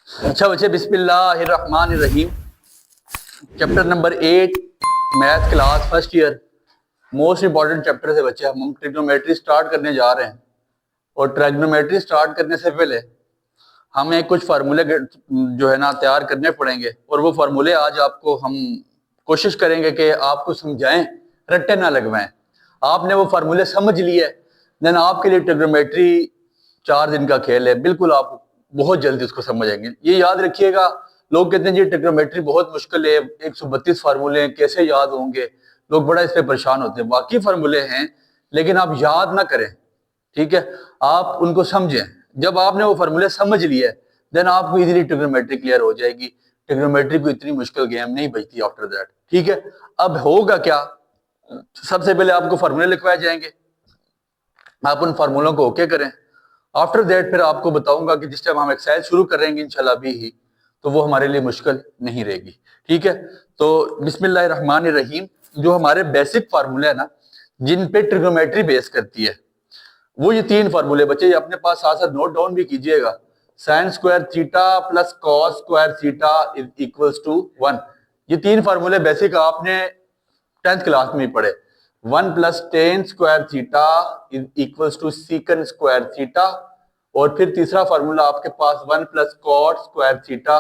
अच्छा बच्चे, बिस्मिल्लाहिर्रहमानिर्रहीम। Chapter number 8, math class first year. Most important chapter है बच्चे। हम ट्रिग्नोमेट्री स्टार्ट करने जा रहे हैं और ट्रिग्नोमेट्री स्टार्ट करने से पहले हमें कुछ फार्मूले जो है ना तैयार करने पड़ेंगे, और वो फार्मूले आज आपको हम कोशिश करेंगे कि आपको समझाएं, रट्टे ना लगवाएं। आपने वो फार्मूले समझ लिए, देन आपके लिए ट्रिग्नोमेट्री 4 दिन का खेल है। बिल्कुल आप बहुत जल्दी उसको समझेंगे। ये याद रखिएगा, लोग कहते हैं जी ट्रिग्नोमेट्री बहुत मुश्किल है, 132 फार्मूले कैसे याद होंगे, लोग बड़ा इस पे परेशान होते हैं। बाकी फार्मूले हैं, लेकिन आप याद ना करें, ठीक है, आप उनको समझें। जब आपने वो फार्मूले समझ लिए, देन आपको इजीली ट्रिग्नोमेट्री क्लियर हो जाएगी। ट्रिग्नोमेट्री को इतनी मुश्किल गेम नहीं बचती आफ्टर दैट, ठीक है। अब होगा क्या, सबसे पहले आपको फार्मूले लिखवाए जाएंगे, आप उन फार्मूलों को ओके करें। आफ्टर दैट फिर आपको बताऊंगा कि जिस टाइम हम एक्सरसाइज शुरू करेंगे इंशाल्लाह भी ही, तो वो हमारे लिए मुश्किल नहीं रहेगी, ठीक है। तो बिस्मिल्लाहिर्रहमानिर्रहीम, जो हमारे बेसिक फार्मूले है ना, जिन पे ट्रिग्नोमेट्री बेस करती है, वो ये 3 फार्मूले बच्चे, ये अपने पास साथ साथ नोट डाउन भी कीजिएगा। Sine square theta plus cos square theta is equals to 1। ये 3 फार्मूले बेसिक आपने 10th क्लास में ही पढ़े। 1 plus tan square theta is equals to secant square theta, और फिर तीसरा फार्मूला आपके पास 1 plus cot square theta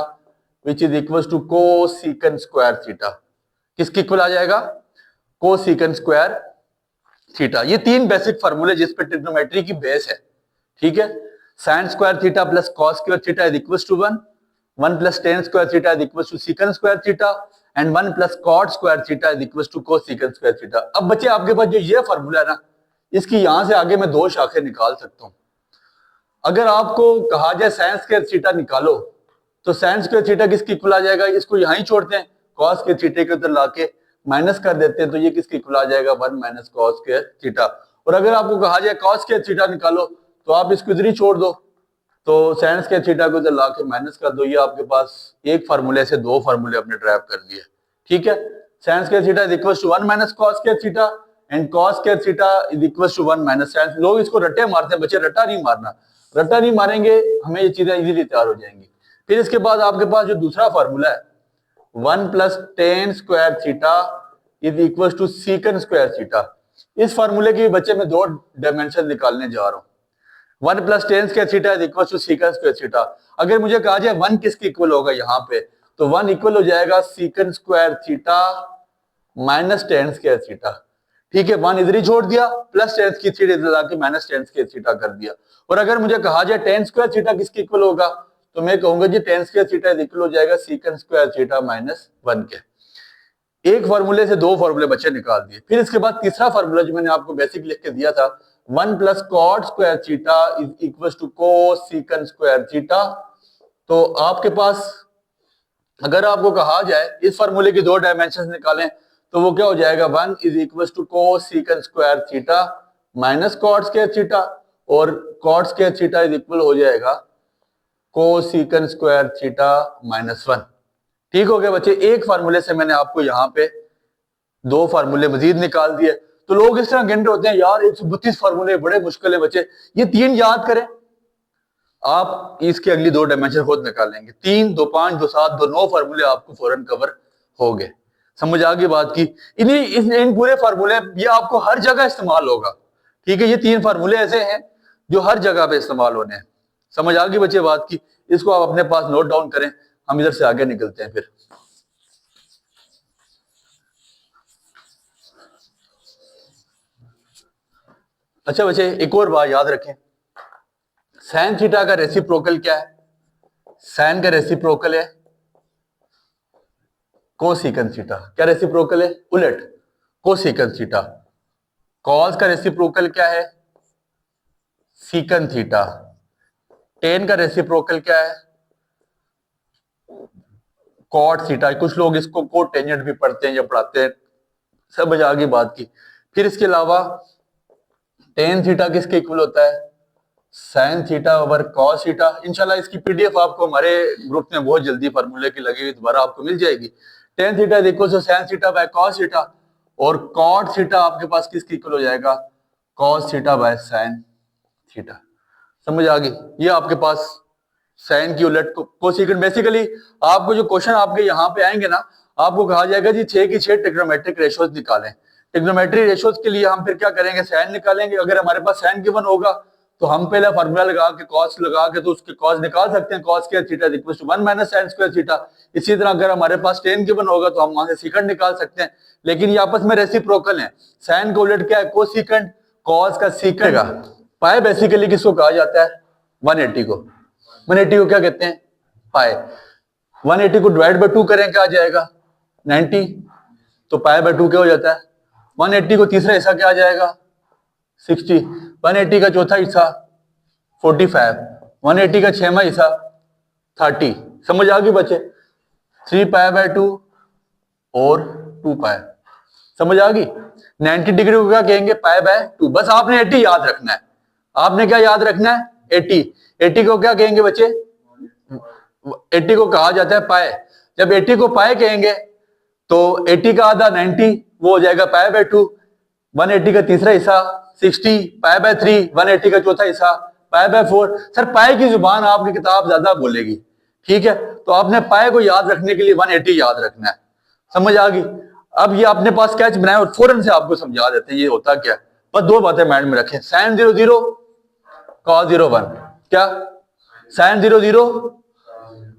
which is equals to cosecant square theta. किसके इक्वल आ जाएगा? Cosecant square theta. ये 3 बेसिक फार्मूले जिस पे ट्रिग्नोमेट्री की बेस है, ठीक है। Sine square theta plus cos square theta is equals to 1, 1 plus tan square theta is equals to secant square theta, and 1 plus cot square theta is equals to cosecant square theta. अब बच्चे आपके पास जो ये formula है ना, इसकी यहां से आगे मैं 2 शाखें निकाल सकता हूं। अगर आपको कहा जाए साइन स्क्वायर थीटा निकालो, तो साइन स्क्वायर थीटा किसके इक्वल आ जाएगा? इसको यहां ही छोड़ते हैं, कॉस के थीटा के उधर लाके माइनस कर देते हैं, तो ये किसके इक्वल आ जाएगा? 1 माइनस कॉस स्क्वायर थीटा। और अगर आपको कहा जाए कॉस स्क्वायर थीटा निकालो, तो आप इसको इधर ही छोड़ दो, तो साइन स्क्वायर थीटा को इधर लाके माइनस कर दो। ये आपके पास एक फार्मूले से 2 फार्मूले अपने ड्राइव कर दिए, ठीक है। Sine square theta is equal to 1 minus cos square theta, and cos square theta is equal to 1 minus sine. लोग इसको रट्टे मारते हैं बच्चे, रट्टा नहीं मारना। रट्टा नहीं मारेंगे, हमें ये चीजें इजीली तैयार हो जाएंगी। फिर इसके बाद आपके पास जो दूसरा फार्मूला है, 1 plus tan square theta is equal to secant square theta. इस फार्मूले के बच्चे में 2 डायमेंशन निकालने जा रहा हूं। 1 plus tan square theta is equal to secant square theta. अगर मुझे कहा जाए 1 किसके इक्वल होगा यहाँ पे, तो 1 इक्वल हो जाएगा secant square theta minus tan square theta, ठीक है। 1 इधर ही छोड़ दिया, प्लस टेन की थीटा इधर लाके माइनस टेन स्क्वायर थीटा कर दिया। और अगर मुझे कहा जाए टेन स्क्वायर थीटा किसके इक्वल होगा, तो मैं कहूंगा जी टेन स्क्वायर थीटा इक्वल हो जाएगा सीकन स्क्वायर थीटा माइनस 1 के। एक फार्मूले से 2 फार्मूले बच्चे निकाल दिए। फिर इसके बाद तीसरा फार्मूला जो मैंने आपको बेसिक लिख के दिया था, 1 plus cot square theta is equal to cosecant square theta. तो आपके पास अगर आपको कहा जाए इस फार्मूले के 2 डायमेंशन निकालें, तो वो क्या हो जाएगा? 1 is equal to cosecant square theta minus cot square theta, और cot square theta is equal हो जाएगा cosecant square theta minus 1। ठीक हो गया बच्चे। एक फार्मूले से मैंने आपको यहाँ पे 2 फार्मूले मजीद निकाल दिए। तो लोग इस तरह घंटे होते हैं, यार 132 फार्मूले बड़े मुश्किल है बच्चे, ये 3 याद करें। आप इसके अगली 2 डायमेंशन खुद निकालेंगे। 3 2 5 2 7 2 9 फार्मूले आपको फौरन कवर हो गए। समझ आ गई बात की? इन पूरे फार्मूले ये आपको हर जगह इस्तेमाल होगा, ठीक है। ये 3 फार्मूले ऐसे हैं जो हर जगह पे इस्तेमाल होने हैं। समझ आ गई बच्चे बात की? इसको आप अपने पास नोट डाउन करें, हम इधर से आगे निकलते हैं फिर। अच्छा बच्चे, एक और बात याद रखें, साइन थीटा का रेसिप्रोकल क्या है? साइन का रेसिप्रोकल है कोसिकन थीटा। क्या रेसिप्रोकल है? उलट, कोसिकन थीटा। कॉस का रेसिप्रोकल क्या है? Secant theta. टेन का रेसिप्रोकल क्या है? Cot theta. कुछ लोग इसको कोट टेंजेंट भी पढ़ते हैं या पढ़ाते हैं, समझ आ गई बात की। फिर इसके अलावा टेन थीटा किसके इक्वल होता है? Sine theta over cos theta. इंशाल्लाह इसकी पीडीएफ आपको हमारे ग्रुप में बहुत जल्दी फार्मूले की लगी हुई दोबारा आपको मिल जाएगी। Tan theta is equal to sine theta by cos theta, और कॉट थीटा आपके पास किसके इक्वल हो जाएगा? Cos theta by sine theta. समझ आ गई? ये आपके पास साइन की उलट कोसेकेंट। बेसिकली आपको जो क्वेश्चन आपके यहाँ पे आएंगे ना, आपको कहा जाएगा जी 6 की 6 ट्रिग्नोमेट्रिक रेशियोज निकालें। ट्रिग्नोमेट्रिक रेशियोज के लिए हम फिर क्या करेंगे, साइन निकालेंगे। अगर हमारे पास साइन गिवन होगा तो हम पहले फार्मूला लगा के कॉस लगा के तो उसके कॉस निकाल सकते हैं, cos square theta is equal to 1 minus sine square theta. इसी तरह अगर हमारे पास टेन गिवन होगा तो हम वहां से सीकेंट निकाल सकते हैं। लेकिन ये आपस में रेसिप्रोकल है। साइन का उलट क्या है, कोसेकेंट, कॉस का सीकेंट। पाई बेसिकली किसको कहा जाता है, 180 को। 180 को क्या कहते हैं, पाई। 180 को डिवाइड बाय 2 करें क्या आ जाएगा, 90। तो पाई बाय 2 क्या हो जाता है, 180 को तीसरा हिस्सा क्या आ जाएगा, 60। 180 का चौथा हिस्सा 45। 180 का छठवां हिस्सा 30। समझ आ गई बच्चे, 3 पाई बाय 2 और 2 पाई। समझ आ गई। 90 डिग्री को क्या कहेंगे, पाई बाय 2। बस आपने 80 याद रखना है। आपने क्या याद रखना है, 80। 80 को क्या कहेंगे बच्चे, 80 को कहा जाता है पाई। जब 80 को पाई कहेंगे तो 80 का आधा 90 वो हो जाएगा पाई बाय 2। 180 का तीसरा हिस्सा 60 पाई बाय 3। 180 का चौथा हिस्सा पाई बाय 4। सर पाई की जुबान आपकी किताब ज्यादा बोलेगी, ठीक है। तो आपने पाई को याद रखने के लिए 180 याद रखना है। समझ आ गई। अब ये अपने पास स्केच बनाए और फौरन से आपको समझा देते हैं ये होता क्या है। बस दो बातें माइंड में रखें, साइन 0 0 कॉस 0 1। क्या, साइन 0 0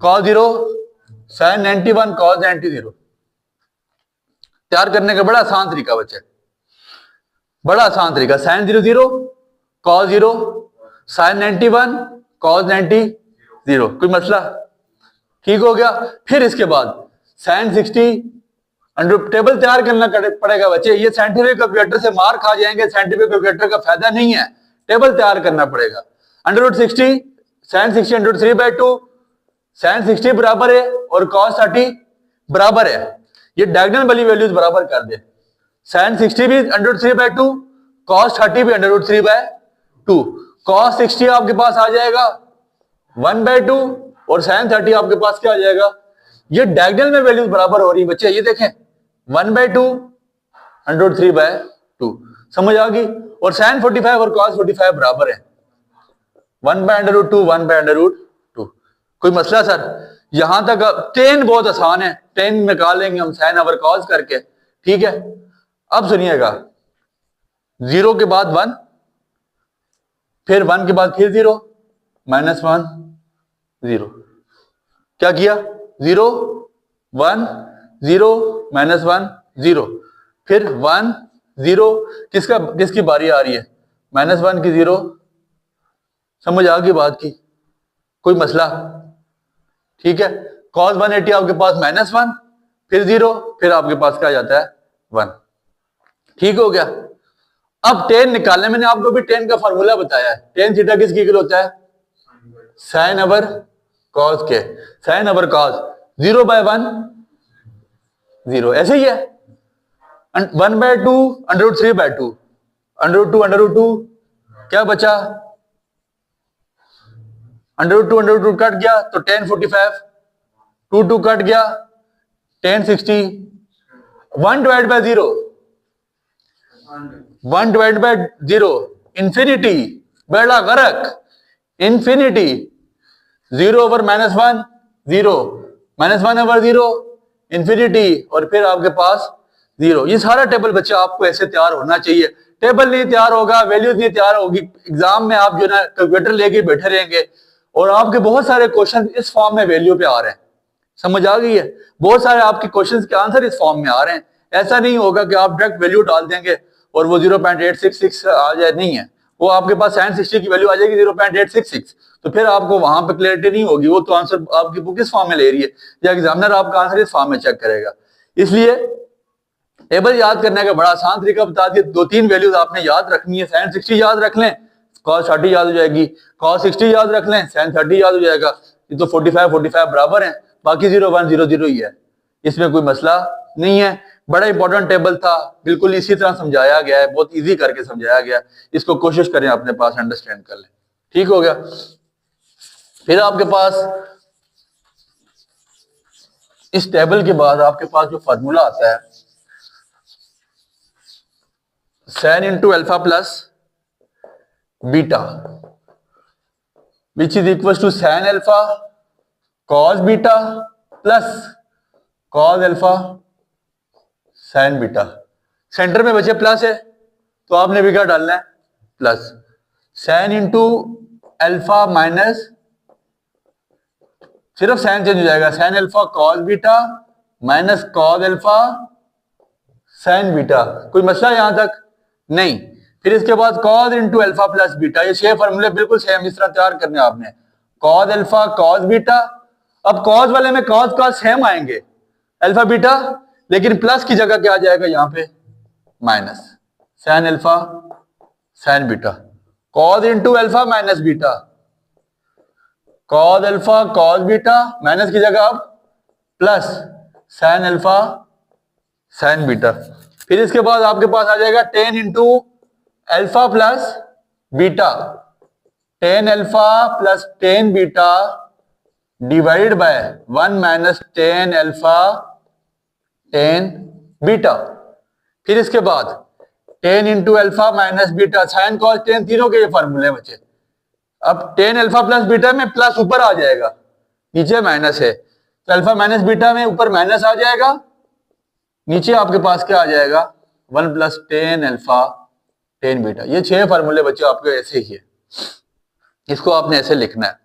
कॉस 0, साइन 91 कॉस 90 0। तैयार करने का बड़ा आसान तरीका बच्चे, बड़ा आसान तरीका। Sine 0 0 cos 0, sine 91 cos 90 0। कोई मसला, ठीक हो गया। फिर इसके बाद साइन 60 अंडर टेबल तैयार करना पड़ेगा बच्चे। ये साइंटिफिक कैलकुलेटर से मार खा जाएंगे, साइंटिफिक कैलकुलेटर का फायदा नहीं है। टेबल तैयार करना पड़ेगा। √60 साइन 60 √3/2, साइन 60 बराबर है और कॉस 30 बराबर है। ये डायगोनल वाली वैल्यूज बराबर कर दे। साइन 60 भी √3/2, कॉस 30 भी √3/2। कॉस 60 आपके पास आ जाएगा 1/2 और साइन 30 आपके पास क्या आ जाएगा। ये डायगोनल में वैल्यूज बराबर हो रही है बच्चे, ये देखें 1/2 √3/2। समझ आ गई। और साइन 45 और कॉस 45 बराबर है, 1/√2 1/√2। कोई मसला सर, यहां तक टेन बहुत आसान है, टेन निकाल लेंगे हम साइन ओवर कॉस करके, ठीक है। अब सुनिएगा, 0 के बाद 1, फिर 1 के बाद फिर 0, -1 0। क्या किया, 0 1 0 -1 0, फिर 1 0। किसकी बारी आ रही है, -1 की 0। समझ आ गई बात की, कोई मसला, ठीक है। cos 180 आपके पास -1, फिर 0, फिर आपके पास क्या जाता है 1। ठीक हो गया। अब टेन निकालने, मैंने आपको भी टेन का फार्मूला बताया है। टेन थीटा किसकी इक्वल होता है, साइन ओवर कॉस के। साइन ओवर कॉस 0/1 0, ऐसे ही है। 1/2 √3/2, √2 क्या बचा, √2 कट गया तो tan 45, 2 कट गया tan 60। 1/0, 1/0 इंफिनिटी, बेड़ा गर्क, इंफिनिटी। 0 ओवर -1 0, -1 ओवर 0 इंफिनिटी, और फिर आपके पास 0। ये सारा टेबल बच्चा आपको ऐसे तैयार होना चाहिए। टेबल नहीं तैयार होगा, वैल्यूज नहीं तैयार होगी, एग्जाम में आप जो ना कैलकुलेटर लेके बैठे रहेंगे और आपके बहुत सारे क्वेश्चन इस फॉर्म में वैल्यू पे आ रहे हैं। समझ आ गई है। बहुत सारे आपके क्वेश्चंस के आंसर इस फॉर्म में आ रहे हैं। ऐसा नहीं होगा कि आप डायरेक्ट वैल्यू डाल देंगे और वो 0.866 आ जाए, नहीं है। वो आपके पास साइन 60 की वैल्यू आ जाएगी 0.866, तो फिर आपको वहां पे क्लैरिटी नहीं होगी। वो तो आंसर आपकी बुक इस फॉर्म में ले रही है या एग्जामिनर आपका आंसर इस फॉर्म में चेक करेगा। इसलिए टेबल याद करने का बड़ा आसान तरीका बता दिया। 2-3 वैल्यूज आपने याद रखनी है। साइन 60 याद रख लें, cos 30 याद हो जाएगी। cos 60 याद रख लें, साइन 30 याद हो जाएगा। ये तो 45 बराबर है, बाकी 0 1 0 0 ही है। इसमें कोई मसला नहीं है। बड़ा इंपॉर्टेंट टेबल था, बिल्कुल इसी तरह समझाया गया है, बहुत इजी करके समझाया गया। इसको कोशिश करें अपने पास अंडरस्टैंड कर लें। ठीक हो गया। फिर आपके पास इस टेबल के बाद आपके पास जो फार्मूला आता है, sine into alpha plus beta. Which is equal to sine alpha cos beta plus cos alpha sine beta. Centre में बचे प्लस है तो आपने भी क्या डालना है, plus sine into alpha minus, सिर्फ सैन चेंज हो जाएगा, sine alpha cos beta minus cos alpha sine beta. कोई मसला यहां तक नहीं। फिर इसके बाद cos into alpha plus beta, ये 6 फॉर्मूले बिल्कुल सेम इस तरह तैयार करने आपने। कॉस अल्फा कॉस बीटा, अब कॉस वाले में कॉस कॉस सेम आएंगे अल्फा बीटा, लेकिन प्लस की जगह क्या आ जाएगा यहाँ पे, minus sine alpha sine beta. Cos into alpha minus beta, cos alpha cos beta, minus की जगह अब plus sine alpha sine beta. फिर इसके बाद आपके पास आ जाएगा tan into alpha plus beta, tan alpha plus tan beta divided by 1 minus tan alpha tan beta. फिर इसके बाद ten into alpha minus beta sine cos tan, तीनों के ये फॉर्मूले बचे। अब टेन अल्फा प्लस बीटा में प्लस ऊपर आ जाएगा, नीचे माइनस है, तो अल्फा माइनस बीटा में ऊपर माइनस आ जाएगा, नीचे आपके पास क्या आ जाएगा, 1 plus tan alpha tan beta. ये 6 फॉर्मूले बच्चे आपके ऐसे ही है, इसको आपने ऐसे लिखना है,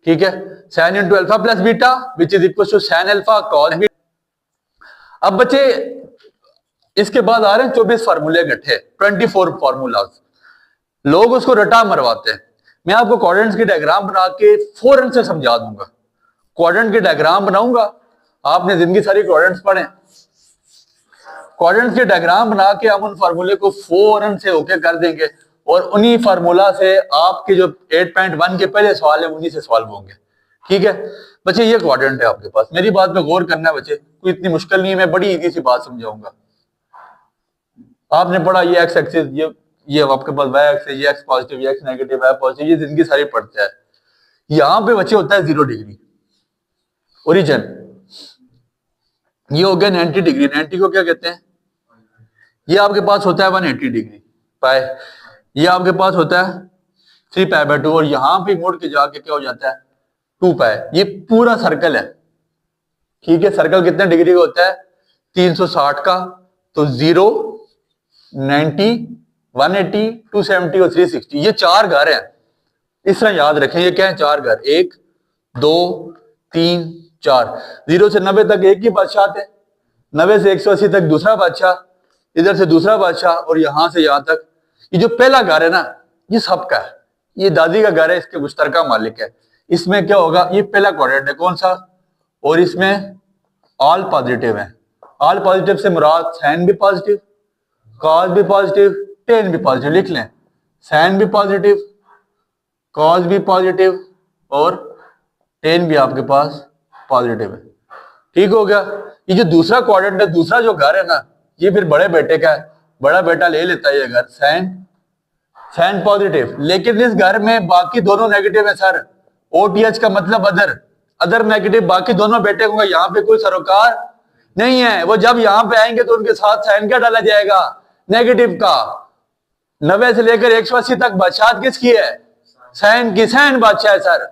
ठीक है। Sine into alpha plus beta which is equal to sine alpha cos beta. अब बच्चे इसके बाद आ रहे हैं 24 फार्मूले इकट्ठे, 24 फार्मूलाज। लोग उसको रटा मरवाते हैं। मैं आपको क्वाड्रेंट्स की डायग्राम बना के फौरन से समझा दूंगा। क्वाड्रेंट की डायग्राम बनाऊंगा, आपने जिंदगी सारी क्वाड्रेंट्स पढ़े, क्वाड्रेंट्स की डायग्राम बना के हम उन फार्मूले को फौरन से ओके कर देंगे, और उन्हीं फार्मूला से आपके जो 8.1 के पहले सवाल है उन्हीं से सॉल्व होंगे, ठीक है बच्चे। ये क्वाड्रेंट है आपके पास, मेरी बात पे गौर करना है बच्चे, कोई इतनी मुश्किल नहीं है, मैं बड़ी इजी सी बात समझाऊंगा। आपने पढ़ा ये एक्स एक्सिस, ये आपके पास वाई एक्सिस, ये एक्स पॉजिटिव, ये एक्स नेगेटिव, वाई पॉजिटिव, ये जिंदगी सारी पढ़ते हैं। यहां पे बच्चे होता है 0 डिग्री ओरिजिन, ये हो गया 90 डिग्री, 90 को क्या कहते हैं, ये आपके पास होता है 180 डिग्री पाए, ये आपके पास होता है 3 पाई बाय 2, और यहां पे मुड़ के जाके क्या हो जाता है 2 पाई। ये पूरा सर्कल है, ठीक है। सर्कल कितने डिग्री का होता है, 360 का, तो 0, 90, 180, 270 और 360, ये 4 घर हैं। इस तरह याद रखें, ये क्या है, 4 घर, 1 2 3 4। 0 से 90 तक एक ही बादशाह थे, 90 से 180 तक दूसरा बादशाह, इधर से दूसरा बादशाह, और यहां से यहां तक ये जो पहला घर है ना, ये सबका है, ये दादी का घर है, इसके मुश्तरका मालिक है। इसमें क्या होगा, ये पहला क्वाड्रेंट है कौन सा, और इसमें ऑल पॉजिटिव है। ऑल पॉजिटिव से मुराद साइन भी पॉजिटिव, कॉस भी पॉजिटिव, टेन भी पॉजिटिव, लिख लें, साइन भी पॉजिटिव, कॉस भी पॉजिटिव, और टेन भी आपके पास पॉजिटिव है, ठीक हो गया। ये जो दूसरा क्वाड्रेंट है, दूसरा जो घर है ना, ये फिर बड़े बेटे का है, बड़ा बेटा ले लेता है ये घर, साइन पॉजिटिव, लेकिन इस घर में बाकी दोनों नेगेटिव है सर। ओटीएच का मतलब अदर नेगेटिव, बाकी दोनों बेटे होंगे, यहाँ पे कोई सरोकार नहीं है। वो जब यहाँ पे आएंगे तो उनके साथ साइन क्या डाला जाएगा, नेगेटिव का। 90 से लेकर 180 तक बादशाह किसकी है, साइन की, साइन बादशाह है सर,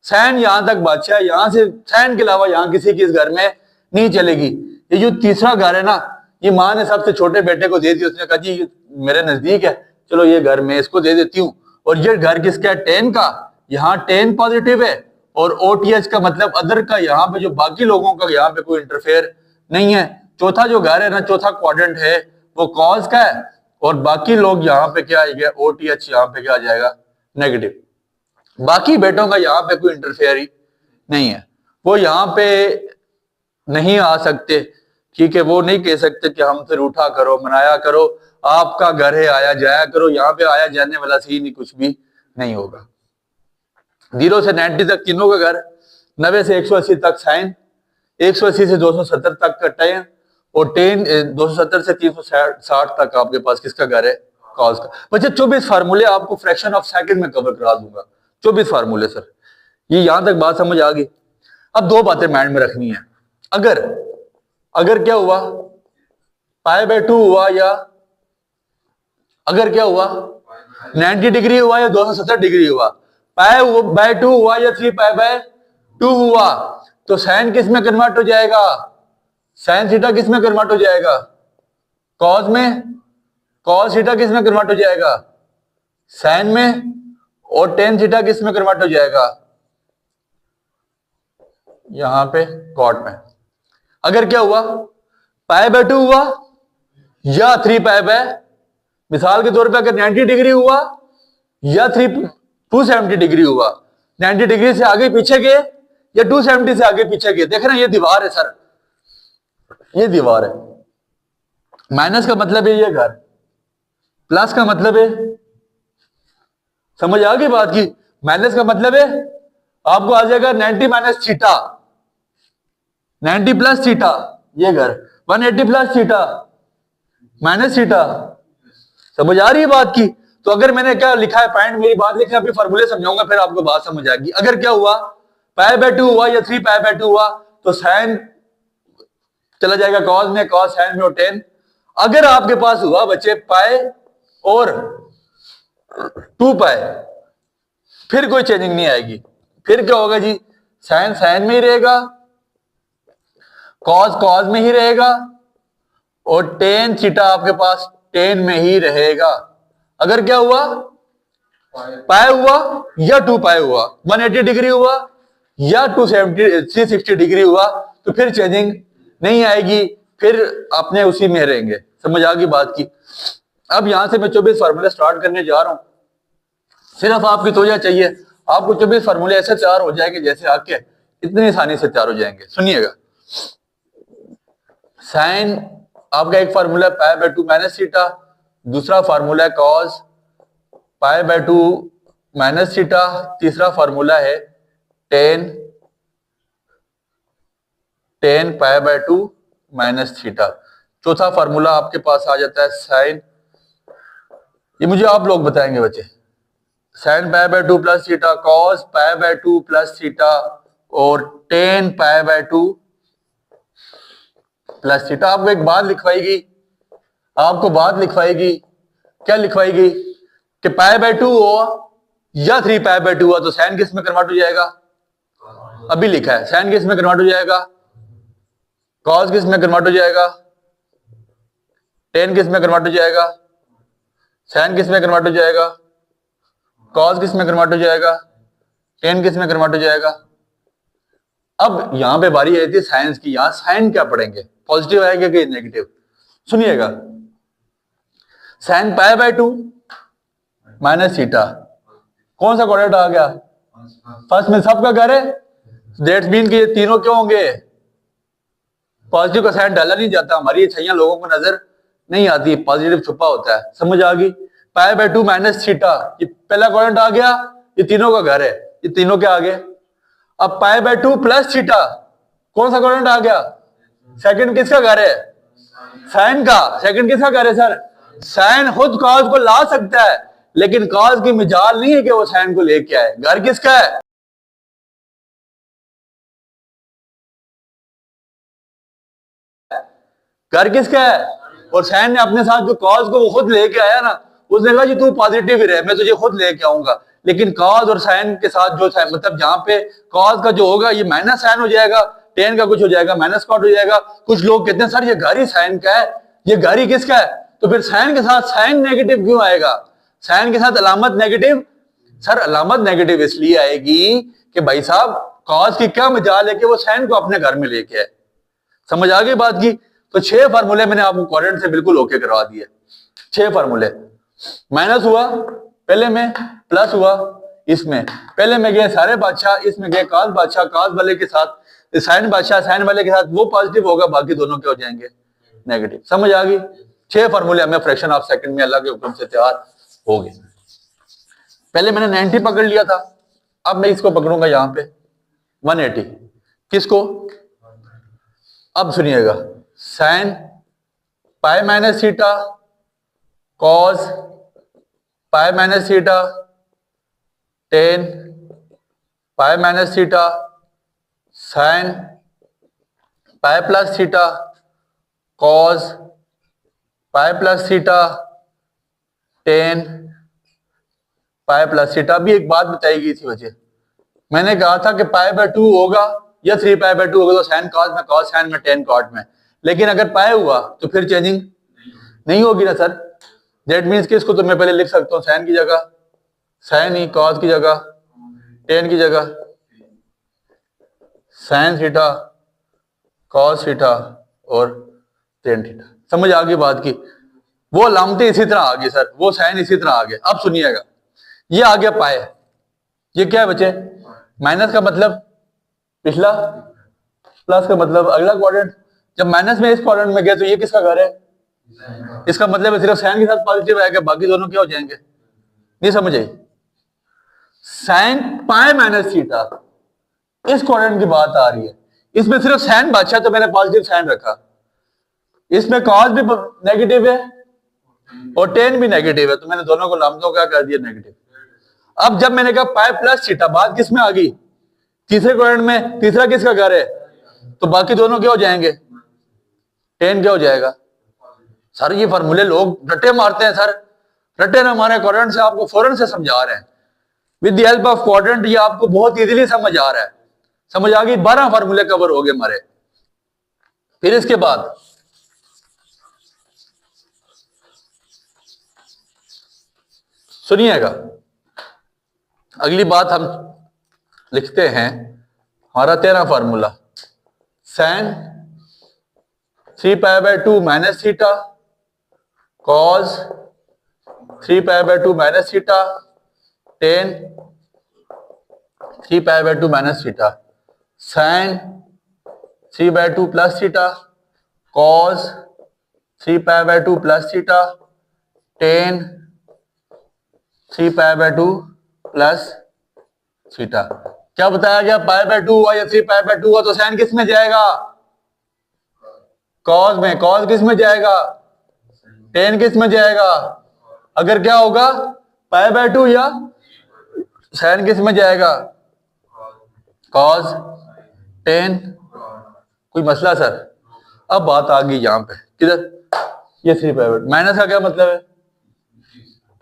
साइन यहां तक बादशाह, यहां से साइन के अलावा यहां किसी की इस घर में नहीं चलेगी। ये जो तीसरा घर है ना, ये माँ ने सबसे छोटे बेटे को दे दी, उसने कहा जी मेरे नजदीक है, चलो ये घर मैं इसको दे देती हूँ। और ये घर किसका है, 10 का, यहाँ 10 पॉजिटिव है, और ओटीएच का मतलब अदर का, यहाँ पे जो बाकी लोगों का यहाँ पे कोई इंटरफेयर नहीं है। चौथा जो घर है ना, चौथा क्वाड्रेंट है, वो कॉस का है, और बाकी लोग यहाँ पे क्या आएगा, ओटीएच यहाँ पे क्या आ जाएगा, नेगेटिव। बाकी बेटों का यहाँ पे कोई इंटरफेयर ही नहीं है, वो यहाँ पे नहीं आ सकते, ठीक है। वो नहीं कह सकते कि हमसे रूठा करो, मनाया करो, आपका घर है आया जाया करो, यहाँ पे आया जाने वाला सीन ही कुछ भी नहीं होगा। 0 से 90 तक तीनों का घर, 90 से 180 तक साइन, 180 से 270 तक का टेन, और 270 से 360 तक आपके पास किसका घर है, कॉस का। बच्चे 24 फार्मूले आपको फ्रैक्शन ऑफ सेकंड में कवर करा दूंगा, 24 फार्मूले सर। ये यहां तक बात समझ आ गई। अब 2 बातें माइंड में रखनी है, अगर क्या हुआ, पाई बाय 2 हुआ, या अगर क्या हुआ 90 डिग्री हुआ या 270 डिग्री हुआ, पाई बाय 2 हुआ या 3 पाई बाय 2 हुआ, तो साइन किस में कन्वर्ट हो जाएगा? साइन थीटा किस में कन्वर्ट हो जाएगा? कॉस में। कॉस थीटा किस में कन्वर्ट हो जाएगा? साइन में। और टेन थीटा किस में कन्वर्ट हो जाएगा? यहां पे कॉट में। अगर क्या हुआ, पाई बाय 2 हुआ या 3 पाई बाय, मिसाल के तौर पे अगर 90 डिग्री हुआ या 270 डिग्री हुआ, 90 डिग्री से आगे पीछे गए या 270 से आगे पीछे गए। देख रहे हैं ये दीवार है सर, ये दीवार है। माइनस का मतलब है ये घर, प्लस का मतलब है, समझ आ गई बात की? माइनस का मतलब है आपको आ जाएगा 90 माइनस थीटा, 90 प्लस थीटा, ये घर 180 प्लस थीटा माइनस थीटा। समझ आ रही है बात की? तो अगर मैंने क्या लिखा है पॉइंट, मेरी बात लिखना, अभी फॉर्मूले समझाऊंगा फिर आपको बात समझ आएगी। अगर क्या हुआ, पाई बाय 2 हुआ या 3 पाई बाय 2 हुआ, तो साइन चला जाएगा कॉस में, कॉस साइन में और टेन। अगर आपके पास हुआ बच्चे पाई और 2 पाई, फिर कोई चेंजिंग नहीं आएगी। फिर क्या होगा जी, साइन साइन में ही रहेगा, कॉस कॉस में ही रहेगा और टेन थीटा आपके पास टेन में ही रहेगा। अगर क्या हुआ, पाई हुआ या 2 पाई हुआ, 180 डिग्री हुआ या 360 डिग्री हुआ, तो फिर चेंजिंग नहीं आएगी, फिर अपने उसी में रहेंगे। समझ आ गई बात की? अब यहां से मैं 24 फार्मूले स्टार्ट करने जा रहा हूं। सिर्फ आपकी तोजा चाहिए, आपको 24 फार्मूले ऐसे तैयार हो जाएंगे जैसे आके इतनी आसानी से तैयार हो जाएंगे। सुनिएगा, साइन आपका एक formula pi by 2 minus theta, दूसरा फार्मूला है cos pi by 2 minus theta, तीसरा फार्मूला है ten pi by 2 minus theta, चौथा फार्मूला आपके पास आ जाता है साइन, ये मुझे आप लोग बताएंगे बच्चे, sine pi by 2 plus theta, cos pi by 2 plus theta और tan pi by 2 plus theta. आपको एक बात लिखवाएगी, आपको बात लिखवाएगी, क्या लिखवाएगी कि पाई बाय 2 हुआ या 3 पाई बाय 2 हुआ, तो साइन किस में कन्वर्ट हो जाएगा? अभी लिखा है, साइन किस में कन्वर्ट हो जाएगा? कॉस किस में कन्वर्ट हो जाएगा? टेन किस में कन्वर्ट हो जाएगा? साइन किस में कन्वर्ट हो जाएगा? कॉस किस में कन्वर्ट हो जाएगा? टेन किस में कन्वर्ट हो जाएगा? अब यहां पे बारी आई थी साइंस की, यहां साइन क्या पढ़ेंगे, पॉजिटिव आएगा कि नेगेटिव? सुनिएगा, sign pi by 2 minus theta, कौन सा क्वाड्रेंट आ गया? फर्स्ट में सबका घर है, दैट्स मीन कि ये तीनों क्यों होंगे? पॉजिटिव का साइन डाला नहीं जाता, हमारी छैया लोगों को नजर नहीं आती, पॉजिटिव छुपा होता है। समझ आ गई? पाई बाय 2 माइनस थीटा, ये पहला क्वाड्रेंट आ गया, ये तीनों का घर है, ये तीनों के आगे। अब पाई बाय 2 प्लस थीटा, कौन सा क्वाड्रेंट आ गया? सेकंड किसका घर है? साइन का। सेकंड किसका घर है सर? साइन खुद कॉस को ला सकता है, लेकिन कॉस की मिजाल नहीं है कि वो साइन को लेके आए। घर किसका है? घर किसका है? और साइन ने अपने साथ जो कॉस को वो खुद लेके आया ना, उसने कहा जी तू पॉजिटिव ही रहे, मैं तुझे खुद लेके आऊंगा। लेकिन कॉस और साइन के साथ जो मतलब जहां पे कॉस का जो होगा ये माइनस साइन हो जाएगा, टेन का कुछ हो जाएगा माइनस कॉट हो जाएगा। कुछ लोग कहते हैं सर ये घर ही साइन का है, ये घर ही किसका है? तो फिर साइन के साथ साइन नेगेटिव क्यों आएगा? साइन के साथ अलामत नेगेटिव। सर अलामत नेगेटिव इसलिए आएगी कि भाई साहब कॉस की क्या मजाल है कि वो साइन को अपने घर में लेके आए। समझ आ गई बात की? तो 6 फार्मूले मैंने आपको क्वाड्रेंट से बिल्कुल ओके करवा दिए। 6 फार्मूले, माइनस हुआ पहले में, प्लस हुआ इसमें, पहले में गए सारे बादशाह, इसमें गए कास बादशाह, कास वाले के साथ साइन बादशाह, साइन वाले के साथ वो पॉजिटिव होगा, बाकी दोनों क्या हो जाएंगे? नेगेटिव। समझ आ गई? 6 फार्मूले हमें फ्रैक्शन ऑफ सेकंड में अल्लाह के हुक्म से तैयार हो गए। पहले मैंने 90 पकड़ लिया था, अब मैं इसको पकड़ूंगा यहां पे 180। किसको? अब सुनिएगा, sine pi minus theta, cos पाई माइनस थीटा, टेन पाई minus theta, sine pi plus theta, cos पाई प्लस थीटा, टेन पाई प्लस थीटा। अभी एक बात बताई गई थी वजह, मैंने कहा था कि पाई बाय 2 होगा या 3 पाई बाय 2 होगा तो साइन कॉस में, कॉस साइन में, टेन कॉट में। लेकिन अगर पाई हुआ तो फिर चेंजिंग नहीं होगी ना सर। दैट मीन्स कि इसको तो मैं पहले लिख सकता हूँ साइन की जगह साइन ही, कॉस की जगह टेन की जगह साइन थीटा, कॉस थीटा और टेन थीटा। समझ आ गई बात की? वो अलामतें इसी तरह आ गई सर, वो साइन इसी तरह आ गए। अब सुनिएगा, ये आ गया पाए, ये क्या है बच्चे? माइनस का मतलब पिछला, प्लस का मतलब अगला क्वाड्रेंट। जब माइनस में इस क्वाड्रेंट में गए तो ये किसका घर है? इसका मतलब है सिर्फ साइन के साथ पॉजिटिव आएगा, बाकी दोनों क्या हो जाएंगे? नहीं समझ आई? साइन पाई माइनस थीटा, इस क्वाड्रेंट की बात आ रही है। इसमें सिर्फ साइन बादशाह तो मैंने पॉजिटिव साइन रखा, इसमें कॉस भी नेगेटिव है और टेन भी नेगेटिव है, तो मैंने दोनों को लामतों क्या कर दिया? नेगेटिव। अब जब मैंने कहा पाई प्लस थीटा, बात किस में आ गई? तीसरे क्वाड्रेंट में। तीसरा किसका घर है? तो बाकी दोनों क्या हो जाएंगे? टेन क्या हो जाएगा? सर ये फार्मूले लोग रट्टे मारते हैं सर, रट्टे ना मारे, क्वाड्रेंट से आपको फौरन से समझा रहे हैं with the help of quadrant. ये आपको बहुत इजीली समझ आ रहा है। समझ आ गई? 12 फार्मूले कवर हो गए हमारे। फिर इसके बाद सुनिएगा, अगली बात हम लिखते हैं, हमारा 13 formula, sine 3 pi by 2 minus theta, cos 3 pi by 2 minus theta, tan 3 pi by 2 minus theta, sine 3 by 2 plus theta, cos 3 pi by 2 plus theta, tan 3 pi by 2 plus theta. क्या बताया गया? पाई बाय 2 हुआ या 3 pi by 2 हुआ तो sign किस में जाएगा? कॉस में। कॉस किस में जाएगा? टेन किस में जाएगा? अगर क्या होगा पाई बाय 2 या साइन किस में जाएगा? Cos tan. कोई मसला सर? अब बात आ गई यहां पे, किधर? ये 3 पाई बाय। माइनस का क्या मतलब है?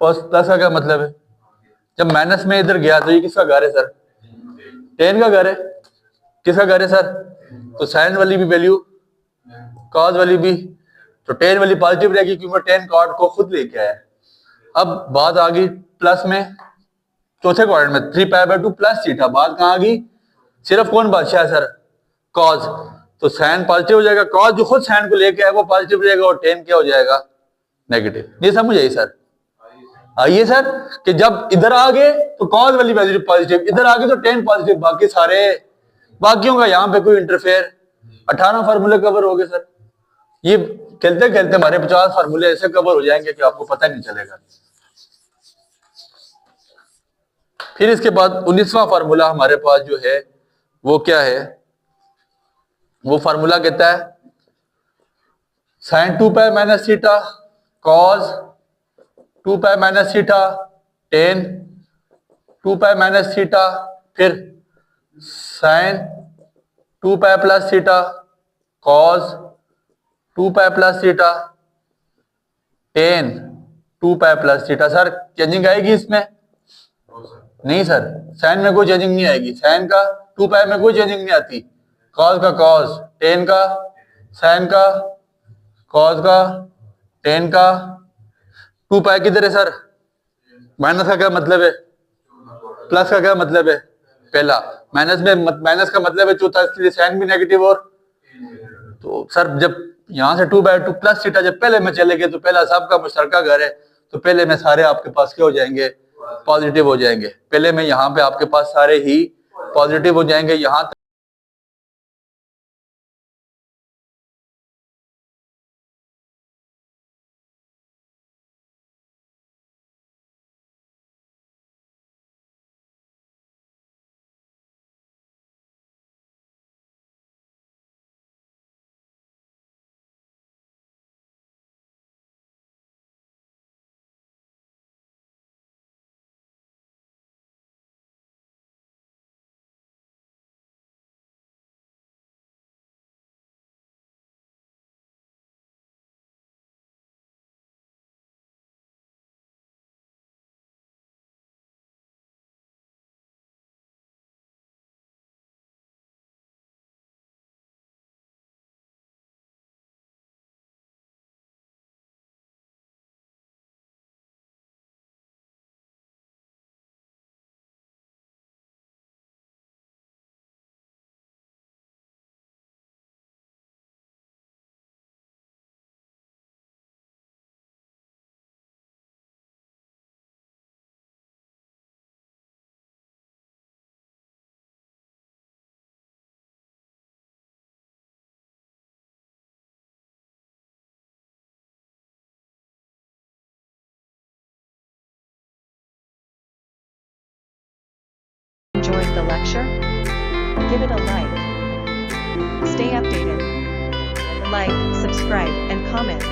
प्लस का क्या मतलब है? जब माइनस में इधर गया तो ये किसका घर है सर? टेन का घर है। किसका घर है सर? तो साइन वाली भी वैल्यू, कॉस वाली भी, तो टेन वाली पॉजिटिव रहेगी क्योंकि टेन कॉट को खुद लेके आया। अब बात आ गई प्लस में, चौथे क्वाड्रेंट में 3 पाई बाय 2 प्लस थीटा। बात कहां आ गई? सिर्फ कौन बादशाह है सर? कॉस। तो साइन पॉजिटिव हो जाएगा, कॉस जो खुद साइन को लेके आया वो पॉजिटिव रहेगा और टेन क्या हो जाएगा? नेगेटिव। ये समझ आई सर? आइए सर, कि जब इधर आ गए तो कॉस वाली वैल्यू पॉजिटिव, इधर आ गए तो टेन पॉजिटिव, बाकी सारे बाकियों का यहां पे कोई इंटरफेयर। 18 फार्मूले कवर हो गए सर। ये खेलते खेलते हमारे 50 फार्मूले ऐसे कवर हो जाएंगे कि आपको पता नहीं चलेगा। फिर इसके बाद 19वां फार्मूला हमारे पास जो है वो क्या है? वो फार्मूला कहता है sine 2 pi minus theta, cos 2 pi minus theta, tan 2 pi minus theta, फिर sine 2 pi plus theta, cos 2 pi plus theta, tan 2 pi plus theta. Sir changing आएगी इसमें? नहीं सर, साइन में कोई चेंजिंग नहीं आएगी। साइन का 2 पाई में कोई चेंजिंग नहीं आती। कॉस का कॉस, टेन का, साइन का, कॉस का, टेन का। 2 पाई किधर है सर? माइनस का क्या मतलब है? प्लस का क्या मतलब है? पहला। माइनस में माइनस का मतलब है चौथा, इसलिए साइन भी नेगेटिव। और तो सर जब यहां से 2 बाय 2 प्लस थीटा जब पहले में चले गए तो पहला सबका मुश्तरका घर है, तो पहले में सारे आपके पास क्या हो जाएंगे? पॉजिटिव हो जाएंगे। पहले में यहाँ पे आपके पास सारे ही पॉजिटिव हो जाएंगे। यहाँ enjoying the lecture? Give it a like. Stay updated. Like, subscribe, and comment.